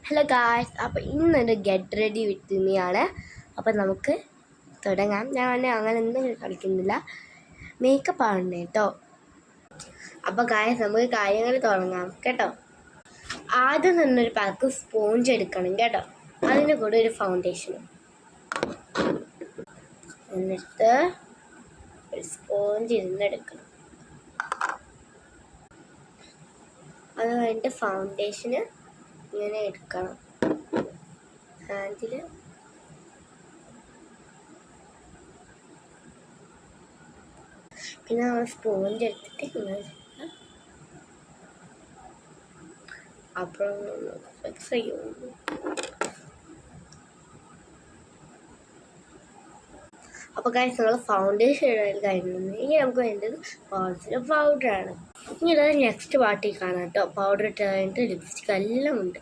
Hello guys, അപ്പോൾ ഇന്നൊരു get ready with മീയാണ്. അപ്പോൾ നമുക്ക് തുടങ്ങാം. ഞാൻ അങ്ങനെ ഒന്നും കളിക്കുന്നില്ല, മേക്കപ്പ് ആണ് കേട്ടോ. അപ്പോൾ ഗായ്സ്, നമുക്ക് കാര്യങ്ങൾ തുടങ്ങാം കേട്ടോ. ആദ്യം തന്നെ ഒരു പാക്ക് സ്പോഞ്ച് എടുക്കണം കേട്ടോ. അതിന് കൂടെ ഒരു ഫൗണ്ടേഷനും, എന്നിട്ട് ഒരു സ്പോഞ്ച് ഇരുന്നെടുക്കണം. അത് കഴിഞ്ഞിട്ട് ഫൗണ്ടേഷന് ഇങ്ങനെ എടുക്കണം ഹാൻഡിൽ. പിന്നെ നമ്മൾ സ്പോഞ്ച് എടുത്തിട്ട് ഇങ്ങനെ അപ്പോൾ ഫിക്സ് ചെയ്യുന്നു. അപ്പോൾ ഗൈസ്, നമ്മൾ ഫൗണ്ടേഷൻ ഇടാൻ കഴിഞ്ഞു. ഇനി നമുക്ക് വേണ്ടത് കോൺസീലർ പൗഡറാണ്. ഇനി ഇതാ നെക്സ്റ്റ് പാർട്ടി കാണാം കേട്ടോ. പൗഡർ ഇട്ട് കഴിഞ്ഞിട്ട് ലിപ്സ്റ്റിക് എല്ലാം ഉണ്ട്.